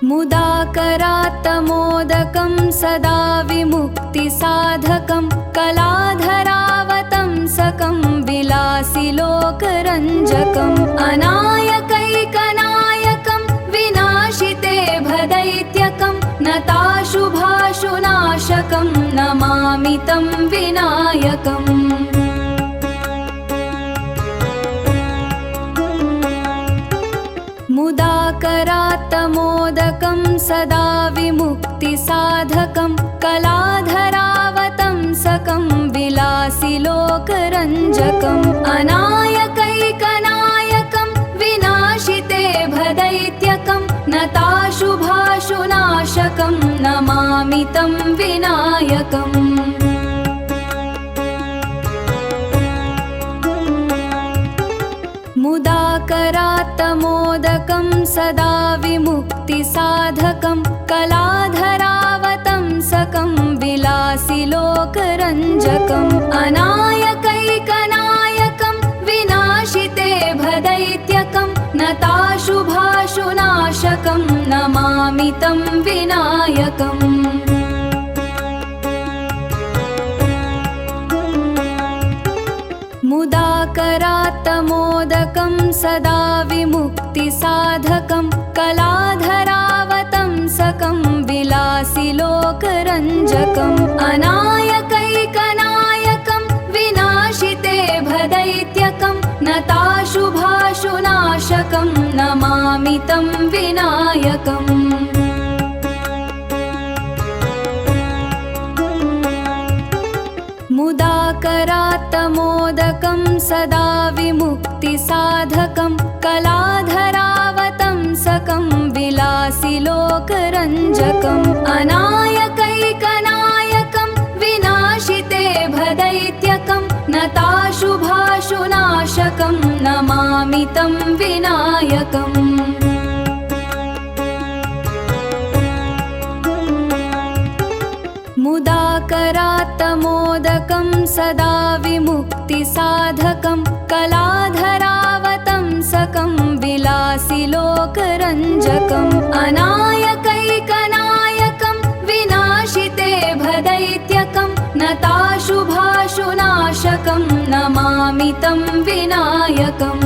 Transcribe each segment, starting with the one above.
मुदाकरात्तमोदकं सदा विमुक्तिसाधकं कलाधरावतंसकं विलासिलोकरञ्जकम् अनायकैकनायकं विनाशिते भदैत्यकं नताशुभाशुनाशकं नमामि तं विनायकम्। मुदाकरात्तमोदकं सदा विमुक्तिसाधकं कलाधरावतंसकं विलासिलोकरञ्जकम् अनायकैकनायकं विनाशिते भदैत्यकं नताशुभाशुनाशकं नमामि तं विनायकम्। मुदाकरात्तमोदकं सदा विमुक्तिसाधकं कलाधरावतंसकं विलासिलोकरञ्जकम् अनायकैकनायकं विनाशिते भदैत्यकं नताशुभाशुनाशकं नमामि तं विनायकम्। मुदाकरात्तमोदकं सदा विमुक्तिसाधकं कलाधरावतंसकं विलासिलोकरञ्जकम् अनायकैकनायकं विनाशिते भदैत्यकं नताशुभाशुनाशकं नमामि तं विनायकम्। मुदाकरात्तमोदकं सदा विमुक्तिसाधकं कलाधरावतंसकं विलासिलोकरञ्जकम् अनायकैकनायकं विनाशिते भदैत्यकं नताशुभाशुनाशकं नमामि तं विनायकम्। मुदाकरात्तमोदकं सदा विमुक्तिसाधकं कलाधरावतंसकं विलासिलोकरञ्जकम् अनायकैकनायकं विनाशिते भदैत्यकं नताशुभाशुनाशकं नमामि तं विनायकम्।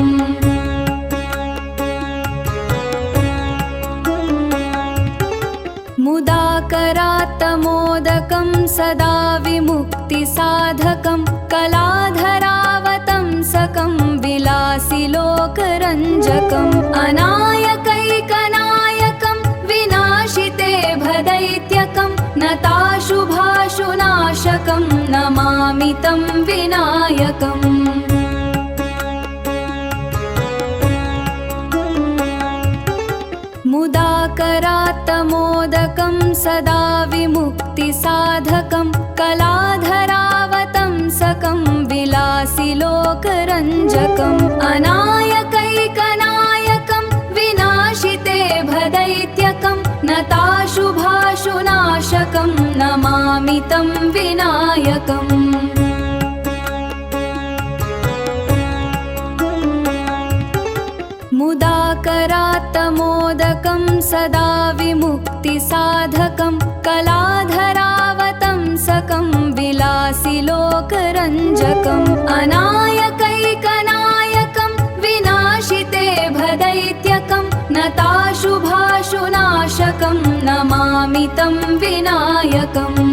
मुदाकरात्तमोदकं सदा विमुक्तिसाधकं कलाधरावतंसकं विलासिलोकरञ्जकम् अनायकैकनायकं विनाशिते भदैत्यकं नताशुभाशुनाशकं नमामि तं विनायकम्। मुदाकरात्तमोदकं सदा विमुक्तिसाधकं कलाधरावतंसकं विलासिलोकरञ्जकम् अनायकैकनायकं विनाशिते भदैत्यकं नताशुभाशुनाशकं नमामि तं विनायकम्। मुदाकरात्तमोदकं सदा विमुक्तिसाधकं कलाधरावतंसकं विलासिलोकरञ्जकम् अनायकैकनायकं विनाशिते भदैत्यकं नताशुभाशुनाशकं नमामि तं विनायकम्।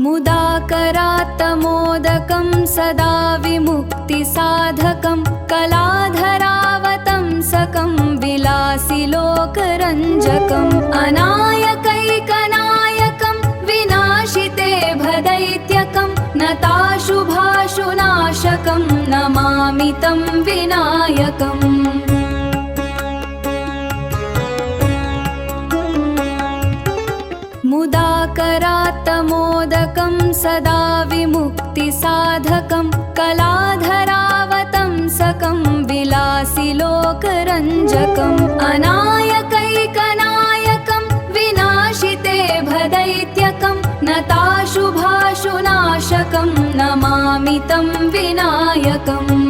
मुदाकरात्तमोदकं सदा विमुक्तिसाधकं कलाधरावतंसकं विलासिलोकरञ्जकम् अनायकैकनायकं विनाशिते भदैत्यकं नताशुभाशुनाशकं नमामि तं विनायकम्। मुदाकरात्तमोदकं सदा विमुक्तिसाधकं कलाधरावतंसकं विलासिलोकरञ्जकम् अनायकैकनायकं विनाशिते भदैत्यकं नताशुभाशुनाशकं नमामि तं विनायकम्।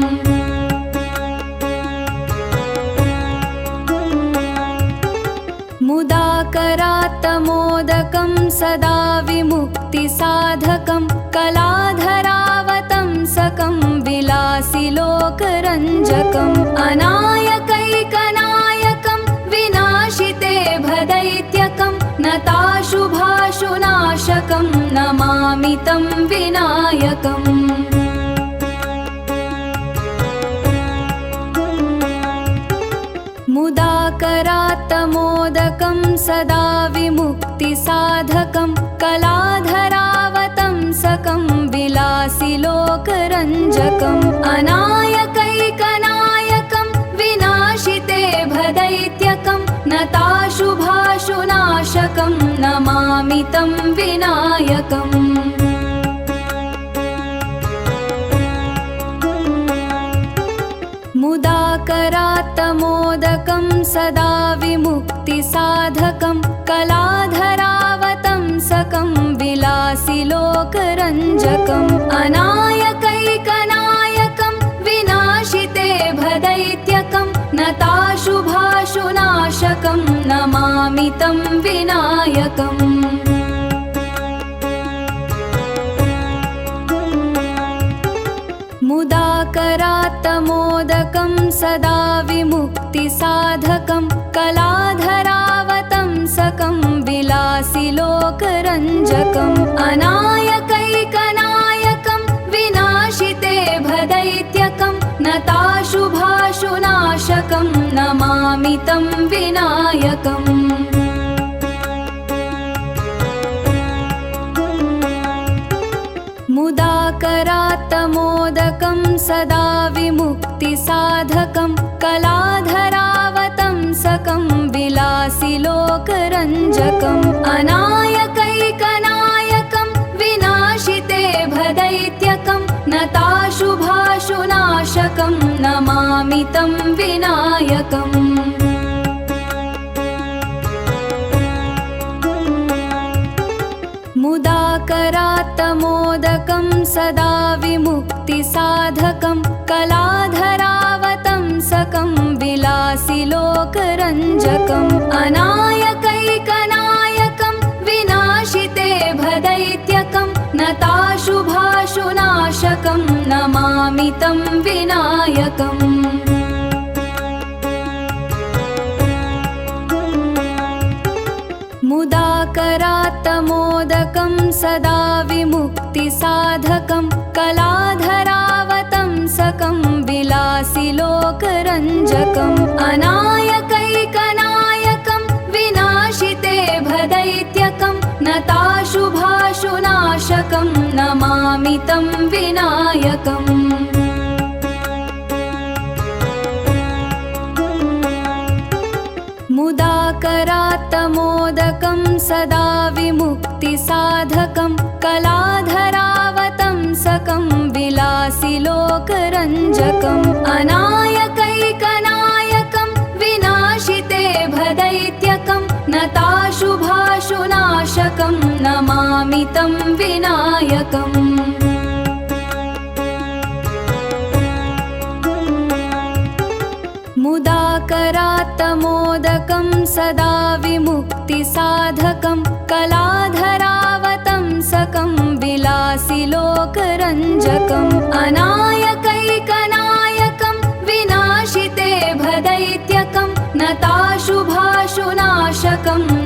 सदा विमुक्तिसाधकं कलाधरावतंसकं विलासिलोकरञ्जकम् अनायकैकनायकं विनाशिते भदैत्यकं नताशुभाशुनाशकं नमामि तं विनायकम् मुदाकरात्तमोदकं सदा विमुक्तिसाधकं कलाधरावतंसकं विलासिलोकरञ्जकम् अनायकैकनायकं विनाशिते भदैत्यकं नताशुभाशुनाशकं नमामि तं विनायकम् मुदाकरात्तमोदकं सदा विमुक्तिसाधकं कलाधरावतंसकं विलासिलोकरञ्जकम् अनायकैकनायकं विनाशिते भदैत्यकं नताशुभाशुनाशकं नमामि तं विनायकम् मुदाकरात्तमोदकं सदा विमुक्तिसाधकं कलाधरावतंसकं विलासिलोकरञ्जकम् अनायकैकनायकं विनाशिते भदैत्यकं नताशुभाशुनाशकं नमामि तं विनायकम् मुदाकरात्तमोदकं सदा विमुक्तिसाधकं कलाधरावतंसकं विलासिलोकरञ्जकम् अनायकैकनायकं विनाशिते भदैत्यकं नताशुभाशुनाशकं नमामि तं विनायकम् मुदाकरात्तमोदकं सदा विमुक्तिसाधकं कलाधरावतंसकं विलासिलोकरञ्जकम् अनायकैकनायकं विनाशिते भदैत्यकं नताशुभाशुनाशकं नमामि तं विनायकम् मुदाकरात्तमोदकं सदा विमुक्तिसाधकं कलाधरावतंसकं विलासिलोकरञ्जकम् अनायकैकनायकं विनाशिते भदैत्यकं नताशुभाशुनाशकं नमामि तं विनायकम् मुदाकरात्तमोदकं सदा विमुक्तिसाधकं कलाधरावतंसकं विलासिलोकरञ्जकम् अनायकैकनायकं विनाशिते भदैत्यकं नताशुभाशुनाशकं नमामि तं विनायकम् मुदाकरात्तमोदकं सदा विमुक्तिसाधकं कलाधरावतंसकं विलासिलोकरञ्जकम् अनायकैकनायकं विनाशिते भदैत्यकं नताशुभाशुनाशकं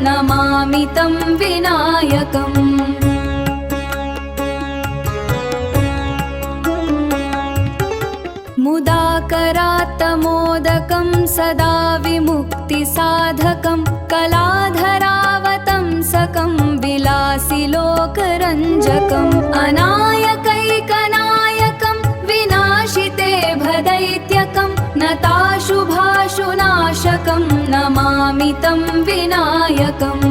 नमामि तं विनायकम् मुदाकरात्तमोदकं सदा विमुक्तिसाधकं कलाधरावतंसकं विलासिलोकरञ्जकम् अनायकैकनायकं विनाशिते भदैत्यकं नताशुभाशुनाशकं नमामि तं विनायकम्